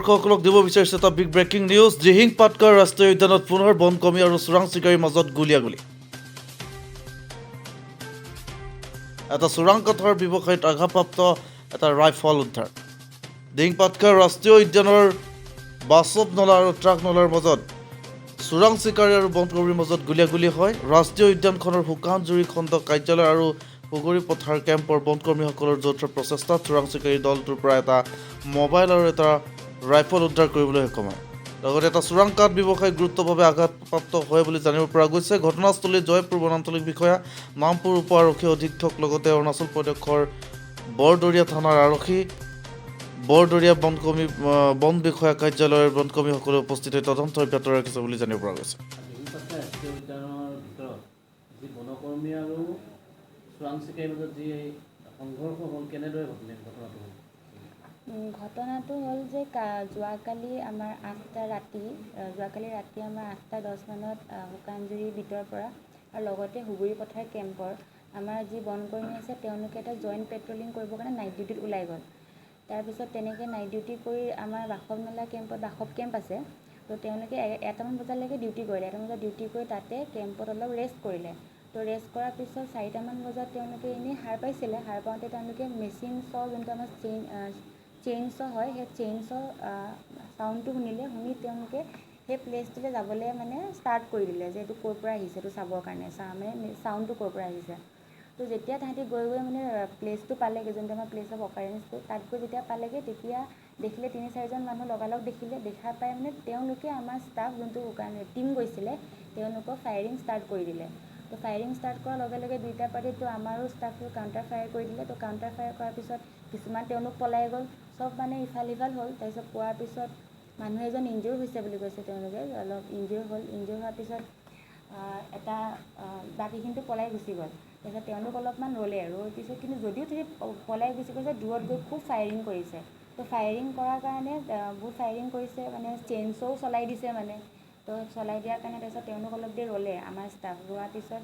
দৰ্শকসকলক দিব বিচাৰিছে এটা big breaking news. Dihing Patkar ৰাষ্ট্ৰীয় উদ্যানত পুনৰ বনকৰ্মী আৰু চোৰাং চিকাৰীৰ মাজত গুলীয়াগুলী। এটা চোৰাং কাঠৰ ব্যৱসায়ত আঘাতপ্ৰাপ্ত এটা ৰাইফল উদ্ধাৰ। দিহিং পাটকাৰ ৰাষ্ট্ৰীয় উদ্যানৰ বাছৱ নলা আৰু ট্ৰাক নলাৰ মাজত চোৰাং চিকাৰী আৰু বনকৰ্মীৰ মাজত গুলীয়াগুলী হয়। ৰাষ্ট্ৰীয় উদ্যানখনৰ শুকানজুৰি খণ্ড কাৰ্যালয় আৰু পুগুৰী পথাৰ কেম্পৰ বনকৰ্মীসকলৰ যৌথ প্ৰচেষ্টাত চোৰাং চিকাৰী দলটোৰ পৰা এটা মোবাইল আৰু এটা ৰাইফল উদ্ধাৰ কৰিবলৈ সক্ষম হয়। লগতে এটা চোৰাং কাঠ ব্যৱসায় গুৰুতৰভাৱে আঘাতপ্ৰাপ্ত হয় বুলি জানিব পৰা গৈছে। ঘটনাস্থলীত জয়পুৰ বনাঞ্চলিক বিষয়া, নামপুৰ উপ আৰক্ষী অধীক্ষক, লগতে অৰুণাচল প্ৰদেশৰ বৰদৰীয়া থানাৰ আৰক্ষী, বৰদৰীয়া বন বিষয়া কাৰ্যালয়ৰ বনকৰ্মীসকলে উপস্থিত হৈ তদন্ত অব্যাহত ৰাখিছে বুলি জানিব পৰা গৈছে। ৰাষ্ট্ৰীয় উদ্যানৰ ভিতৰত যি বনকৰ্মী আৰু চোৰাং চিকাৰীৰ মাজত যি সংঘৰ্ষ হ'ল, কেনেদৰে ঘটনাটো হ'ল? ঘটনাটো হ'ল যে যোৱাকালি ৰাতি আমাৰ 8:10 মানত শুকানজুৰি বিটৰ পৰা আৰু লগতে হুগুৰি পথাৰ কেম্পৰ আমাৰ যি বনকৰ্মী আছে তেওঁলোকে এটা জইণ্ট পেট্ৰলিং কৰিবৰ কাৰণে নাইট ডিউটিত ওলাই গ'ল। তাৰপিছত তেনেকৈ নাইট ডিউটি কৰি আমাৰ বাসৱ নলা কেম্পত বাসৱ কেম্প আছে, তো তেওঁলোকে 1টামান বজালৈকে ডিউটি কৰিলে। 1টামান বজাত ডিউটি কৰি তাতে কেম্পত অলপ ৰেষ্ট কৰিলে। তো ৰেষ্ট কৰাৰ পিছত 4টামান বজাত তেওঁলোকে এনেই সাৰ পাইছিলে। সাৰ পাওঁতে তেওঁলোকে মেচিন যোনটো আমাৰ চেইন চ হয়, সেই চেইন চ চাউণ্ডটো শুনি তেওঁলোকে সেই প্লেচটোলৈ যাবলৈ মানে ষ্টাৰ্ট কৰি দিলে যে এইটো ক'ৰ পৰা আহিছে এইটো চাবৰ কাৰণে, মানে চাউণ্ডটো ক'ৰ পৰা আহিছে। তো যেতিয়া তাহাঁতি গৈ মানে প্লেচটো পালেগৈ, যোনটো আমাৰ প্লেচ অফ অকাৰেঞ্চটো, তাত গৈ যেতিয়া পালেগৈ তেতিয়া দেখিলে 3-4জন মানুহ লগালগ দেখিলে। দেখা পাই মানে তেওঁলোকে আমাৰ ষ্টাফ যোনটো টিম গৈছিলে তেওঁলোকক ফায়াৰিং ষ্টাৰ্ট কৰি দিলে। তো ফায়াৰিং ষ্টাৰ্ট কৰাৰ লগে লগে দুইটা পাৰ্টিতো আমাৰো ষ্টাফটো কাউণ্টাৰ ফায়াৰ কৰি দিলে। তো কাউণ্টাৰ ফায়াৰ কৰাৰ পিছত কিছুমান তেওঁলোক পলাই গ'ল, চব মানে ইফাল সিফাল হ'ল। তাৰপিছত পোৱাৰ পিছত মানুহ এজন ইনজিউৰ হৈছে বুলি কৈছে তেওঁলোকে, অলপ ইনজিউৰ হ'ল। ইনজিউৰ হোৱাৰ পিছত বাকীখিনিতো পলাই গুচি গ'ল। তাৰপিছত তেওঁলোক অলপমান ৰ'লে, ৰোৱাৰ পিছত কিন্তু যদিও পলাই গুচি গৈছে, দূৰত গৈ খুব ফায়াৰিং কৰিছে। তো ফায়াৰিং কৰাৰ কাৰণে বহুত ফায়াৰিং কৰিছে, মানে চেইন শ্ব'ও চলাই দিছে মানে। তো চলাই দিয়াৰ কাৰণে তাৰপিছত তেওঁলোক অলপ দেৰি ৰ'লে আমাৰ ষ্টাফ। ৰোৱাৰ পিছত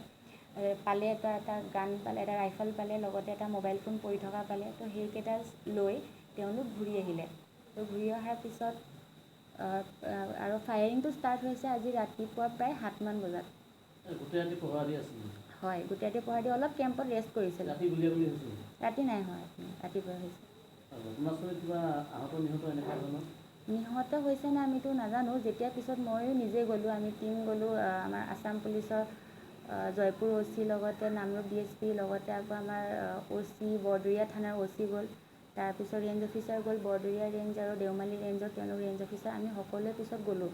পালে এটা গান পালে, এটা ৰাইফল পালে, লগতে এটা মোবাইল ফোন পৰি থকা পালে। তো সেইকেইটা লৈ তেওঁলোক ঘূৰি আহিলে। তো ঘূৰি অহাৰ পিছত আৰু ফায়াৰিংটো ষ্টাৰ্ট হৈছে আজি ৰাতিপুৱা প্ৰায় 7মান বজাত। গোটেই ৰাতি পহৰা দি আছিল? হয়, গোটেই ৰাতি পহৰা দি অলপ কেম্পত ৰেষ্ট কৰিছিল। ৰাতি গুলীয়াগুলী হৈছিল? ৰাতি নাই হোৱা, ৰাতিপুৱা হৈছে। ঘটনাস্থলীত কিবা আহত নিহত এনেকুৱা ধৰণৰ? নিহত হৈছে নে আমিতো নাজানো। যেতিয়া পিছত ময়ো নিজে গ'লোঁ, আমি টিম গ'লোঁ, আমাৰ আছাম পুলিচৰ জয়পুৰ OC, লগতে নামৰূপ DSP, লগতে আকৌ আমাৰ OC বৰদৰীয়া থানাৰ OC গ'ল। তাৰপিছত ৰেঞ্জ অফিচাৰ গ'ল, বৰদৰীয়া ৰেঞ্জ আৰু দেওমালী ৰেঞ্জৰ তেওঁলোক ৰেঞ্জ অফিচাৰ। আমি সকলোৱে পিছত গ'লোঁ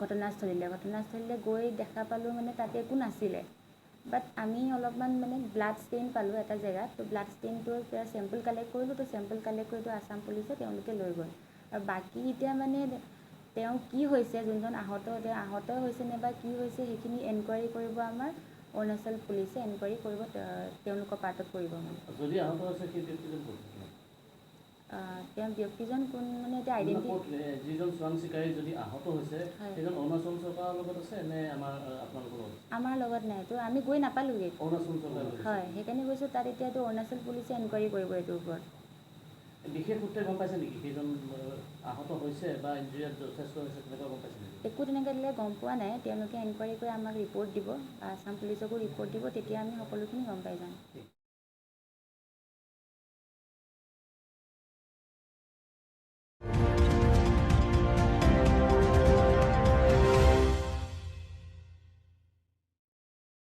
ঘটনাস্থলীলৈ গৈ দেখা পালোঁ মানে তাতে একো নাছিলে। বাট আমি অলপমান মানে ব্লাড ষ্টেইন পালোঁ এটা জেগাত। তো ব্লাড ষ্টেইনটোৰ পৰা চেম্পল কালেক্ট কৰিলোঁ। তো চেম্পল কালেক্ট কৰিটো আছাম পুলিচে তেওঁলোকে লৈ গ'ল। আৰু বাকী এতিয়া মানে তেওঁ কি হৈছে, যোনজন আহত হৈছে নে বা কি হৈছে সেইখিনি এনকুৱাৰী কৰিব আমাৰ অৰুণাচল পুলিচে এনকুৱাৰী কৰিব, তেওঁলোকৰ পাৰ্টত কৰিব মানে। যদি আহত হৈছে সেই ব্যক্তিজন ক'ত? তেওঁ ব্যক্তিজন কোন মানে এতিয়া যিজন চোৰাং চিকাৰী যদি আহত হৈছে সেইজন অৰুণাচল চৰকাৰৰ লগত আছে নে আপোনালোকৰ লগত? আমাৰ লগত নাই, তো আমি গৈ নাপালোঁগৈ। অৰুণাচল চৰকাৰ? হয়, সেইকাৰণে কৈছোঁ তাত এতিয়াতো অৰুণাচল পুলিচে এনকুৱাৰী কৰিব এইটোৰ ওপৰত। বিশেষ সূত্ৰে গম পাইছে নেকি সেইজন আহত হৈছে বা ইনজুৰিয়াত যথেষ্ট হৈছে, তেনেকুৱা গম পাইছে নেকি? একো তেনেকৈ দিলে গম পোৱা নাই। তেওঁলোকে এনকুৱাৰী কৰি আমাক ৰিপৰ্ট দিব, আছাম পুলিচকো ৰিপৰ্ট দিব, তেতিয়া আমি সকলোখিনি গম পাই যাম।